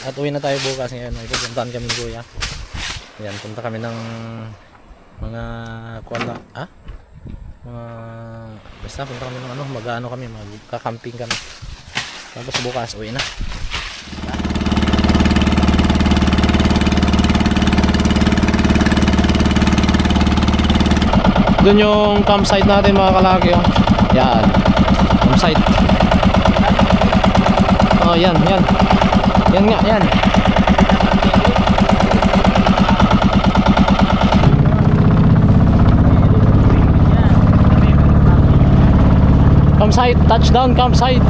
At uwi na tayo bukas ngayon. May pupuntahan kami ni Kuya. Ayan, punta kami ng mga kuwala. Basta punta kami ng mag-ano kami, magka-camping kami. Tapos bukas uwi na. Doon yung campsite natin mga kalaki, oh. Yan. Campsite. Oh, yan. Yan nga, yan. Campsite, touchdown campsite.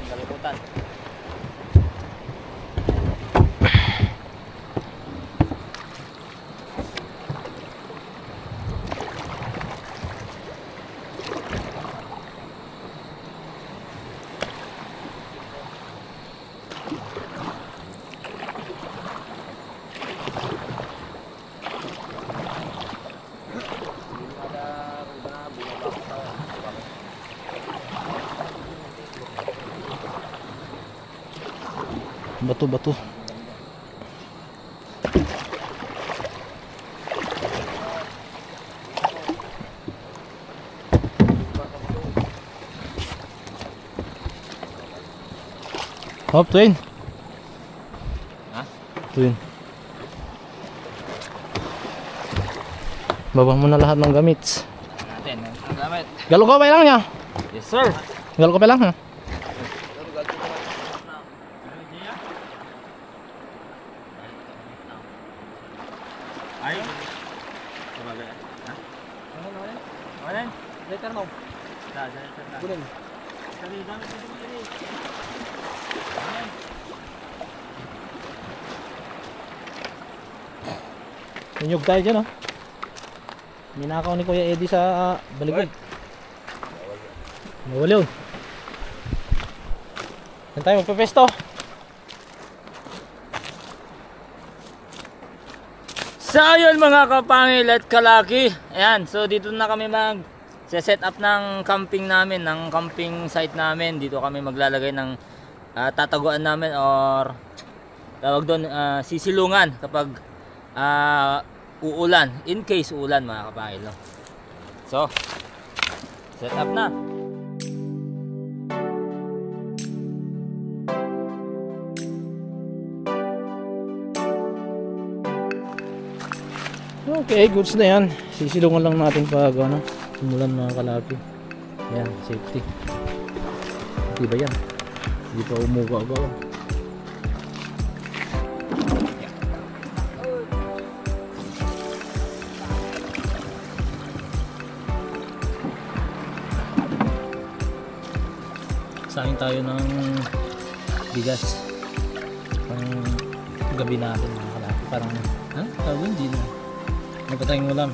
Kalimutan. Bato-bato. Hop, Twin. Twin. Baba mo na lahat ng gamits. Ang gamit. Galo ko pa lang niya. Yes, sir. Galo ko pa lang ha. Ay. Sabagay. Ha? Ano? Later no. Kunin. Dami dito dito. Inyog tayo dyan, oh. Ninakaw ni Kuya Eddie sa baligod. Nawala yun. Yan tayo magpepesto. So yun mga kapangil at kalaki. Ayan, so dito na kami set up ng camping namin, ng camping site namin. Dito kami maglalagay ng tataguan namin or tawag doon sisilungan kapag uulan, in case uulan mga kapangil, no? So set up na. Okay, goods na yan. Sisilungan lang natin pag simulan mga kalaki. Ayan, safety. Hindi ba yan? Hindi pa umuga-uga. Sahin tayo ng bigas pang gabi natin mga kalaki. Parang tawag hindi na magpatayong ulam,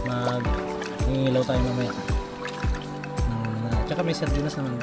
mag-ingilaw tayo mamaya. Tsaka may sardinas naman.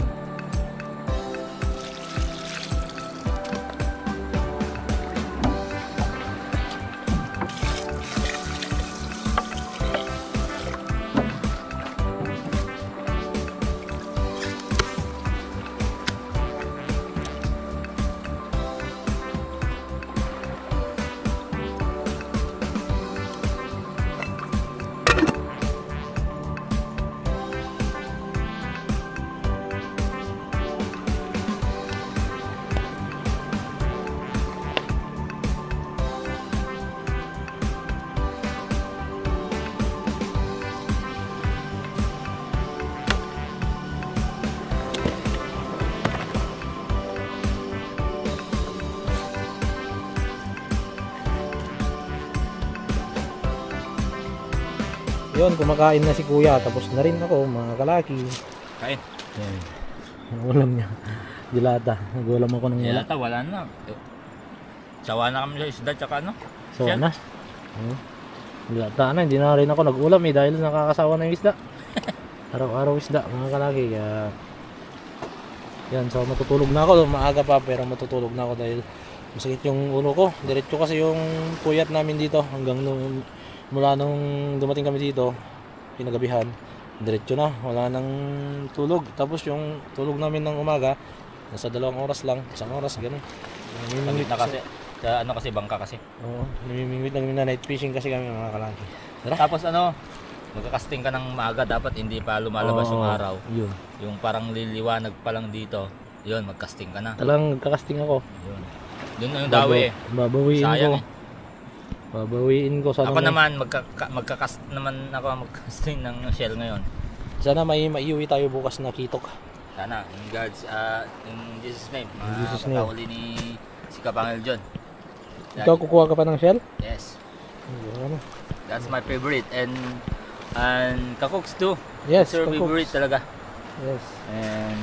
Yun, kumakain na si kuya. Tapos na rin ako, mga kalaki. Kain. Yan. Ang ulam niya. Dilata. Nag-ulam ako ng wala. Yata, wala na. Sawa na kami sa isda, tsaka ano? So, na. Dilata na. Hindi na rin ako nag-ulam dahil nakakasawa na yung isda. Araw-araw isda, mga kalaki. Kaya... Yan, so matutulog na ako. Maaga pa, pero matutulog na ako dahil masakit yung ulo ko. Diretso kasi yung puyat namin dito hanggang mula nung dumating kami dito, pinagabihan, diretso na, wala nang tulog. Tapos yung tulog namin ng umaga, nasa 2 oras lang, 1 oras, gano'n. Namimingwit na kasi. Sa ano kasi, bangka kasi. Oo, namimingwit lang na night fishing kasi kami, mga kalaki. Tapos ano, magkakasting ka ng maaga, dapat hindi pa lumalabas yung araw. Yun. Yung parang liliwanag pa lang dito, yun, magkasting ka na. Talang nagkakasting ako. Yun. Yun na yung dawi eh. Babawiin Sayang ko. eh. Babawiin ko sana. Ako naman, magkakast naman ako magkasting ng shell ngayon. Sana maiuwi tayo bukas na kitok. Sana, in God's, in Jesus' name, In Jesus' name. makakahuli ni si Kapangel John. Ikaw kukuha ka pa ng shell? Yes. Ano? That's my favorite and Kakooks too. Yes, Sir, Kakooks. favorite talaga. Yes. And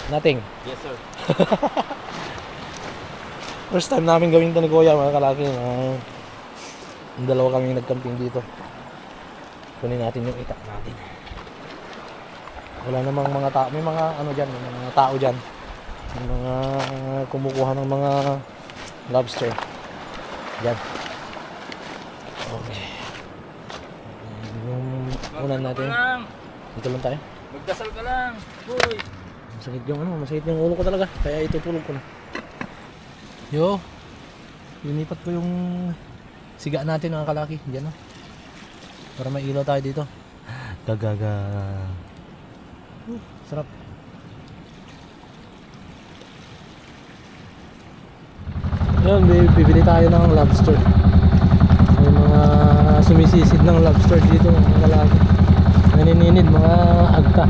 Nothing. yes sir. First time namin gawin ito ni Kuya, mga kalaki. Ang dalawa kami nagcamping dito. Kunin natin yung itak natin. Wala namang mga tao. May mga ano dyan, may mga tao dyan. May mga kumukuha ng mga lobster. Dyan. Okay. Yung unan natin. Dito lang tayo. Magdasal ka lang. Uy. Masakit yung ulo ko talaga. Kaya itutulog ko na. Yo. Linipat ko yung siga natin, mga kalaki. Diyan na. Para may ilaw tayo dito. Gagaga. Sarap. Yun, bibili tayo ng lobster. May mga sumisisid ng lobster dito, mga kalaki. Naniningid, mga agka.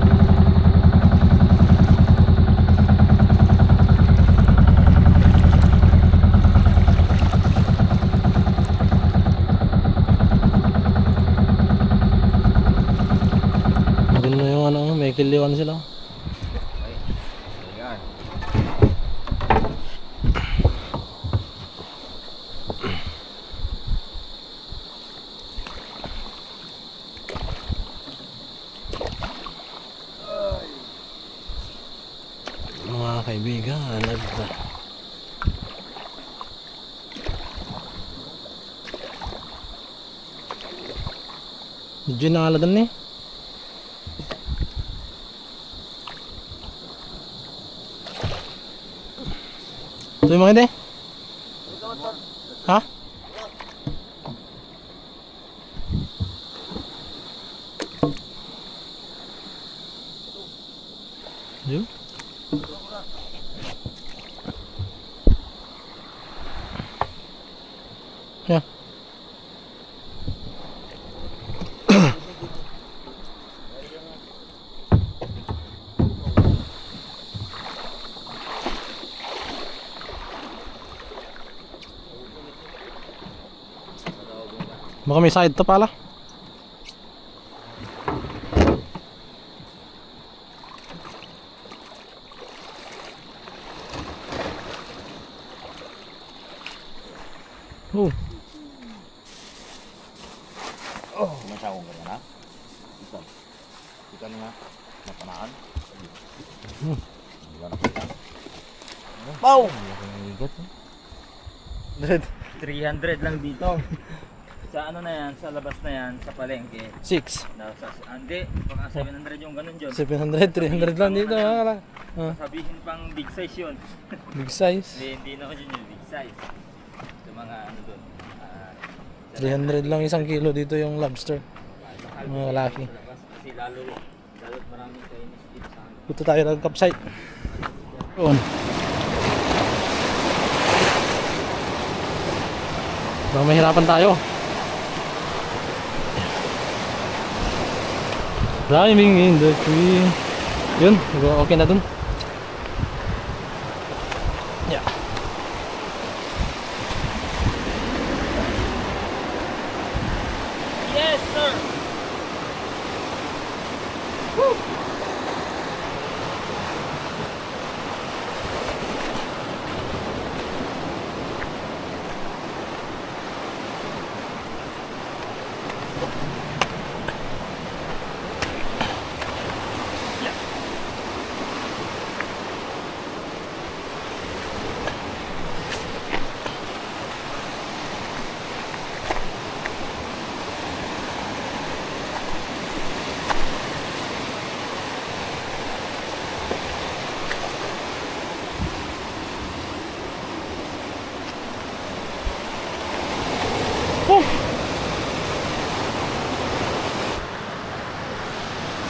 Maganda yung ano, may kiliwan sila. Ayan. Mga kaibigan, medyo nakaladan eh. Ito yung mga hindi? Ha? Yun? Yeah. Baka may side to pala. Oh. Masawang ka na? Ikan nga. Napanaan. Wow! 300 lang dito. Sa ano na yan, sa labas na yan, sa palengke. 6. Hindi, baka 700 yung ganun dyan. 700, 300 lang dito. Sabihin pang big size yun. Big size. Hindi naman yun yung big size. Sa mga ano doon. 300 lang 1 kilo dito yung lobster. Mga kalaki. Kasi lalo maraming kainis dito sa ano. Dito tayo ng campsite. Doon. Baka mahirapan tayo. Climbing in the tree. Yun, okay na dun. Yeah. Yes, sir!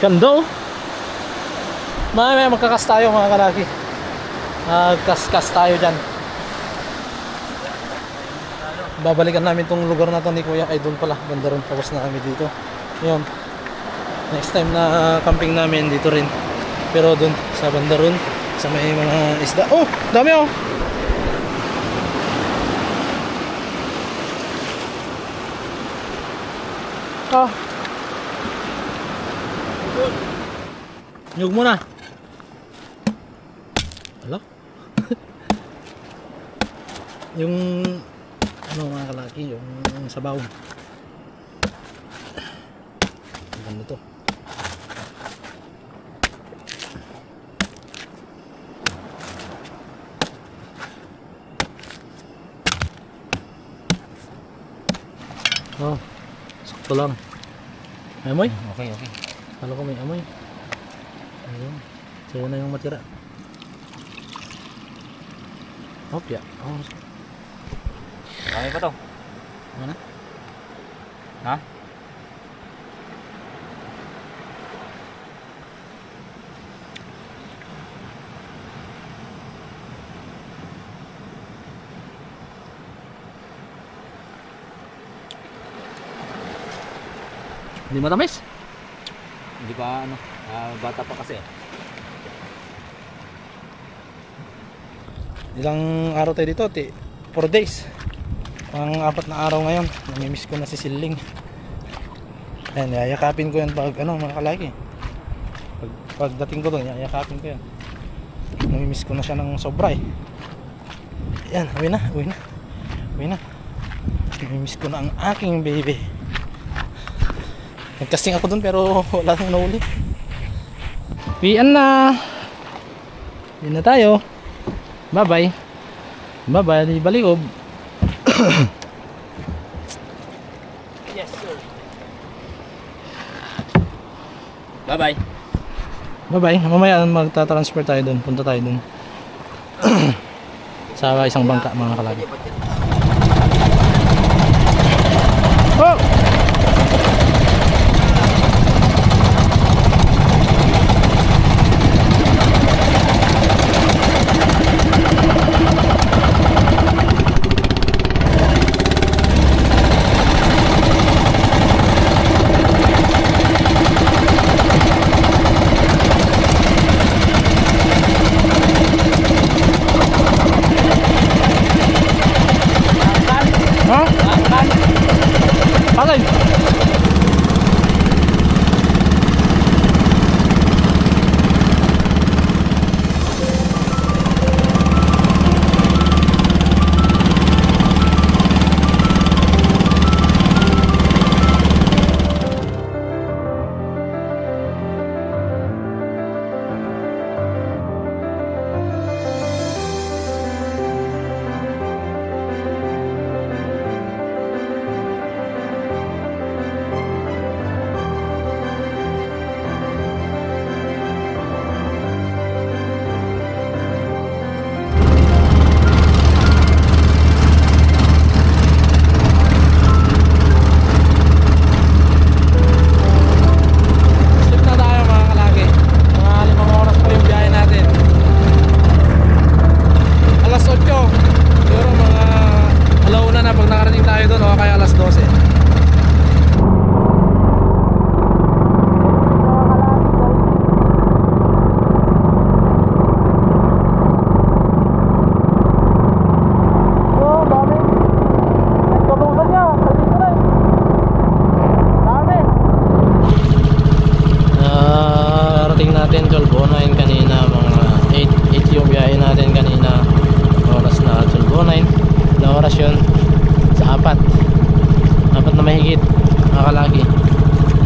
Ganda oh. May magkakas tayo mga kalaki. Kas-kas tayo dyan. Babalikan namin tong lugar na to ni Kuya. Ay doon pala, ganda rin. Tapos na kami dito. Yun. Next time na camping namin dito rin. Pero doon sa banda ron, sa may mga isda. Oh, dami oh. Ah. Nyug muna. Hello? Yung ano mga kalaki, yung sabaw. Ganda to. Oh, sakto lang. May amoy? Okay, okay. Kala ko may amoy. Ayun. Sa'yo na yung matira. Hop, ya. Oh. Marami pa to. Ano? Ha? Hindi matamis? Hindi pa ano, bata pa kasi. Ilang araw tayo dito? 4 days. Pang 4 na araw ngayon. Namimiss ko na si Siling. Ayan, yayakapin ko yan pag ano mga kalaki. Pagdating ko doon, yayakapin ko yan. Namimiss ko na siya ng sobra eh. Ayan, uwi na. Namimiss ko na ang aking baby. Nagkasting ako doon pero wala nang nauli. Uwian na. Uwi na tayo. Bye bye. Bye bye. Baliob. Yes, sir. Bye bye. Bye bye. Mamaya magta-transfer tayo doon. Punta tayo doon. Sa isang bangka mga kalagi. Oh!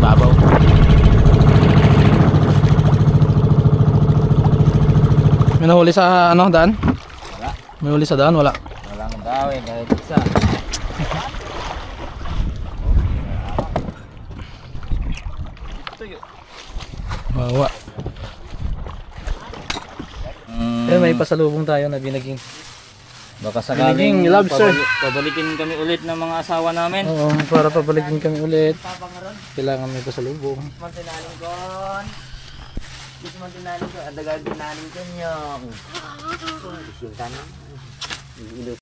ibabaw. May nahuli sa ano, daan? Wala. May huli sa daan? Wala. Walang dawin kahit isa. Tuyo. Wawa. Eh, may pasalubong tayo na binaging. Baka sakaling Biniging lobster. pabalikin kami ulit ng mga asawa namin. Oo, para pabalikin kami ulit. Kailangan may pasalubong. Mantinaling kon. Bis mantinaling kon. Adagal tinaling kon yung. Isintan.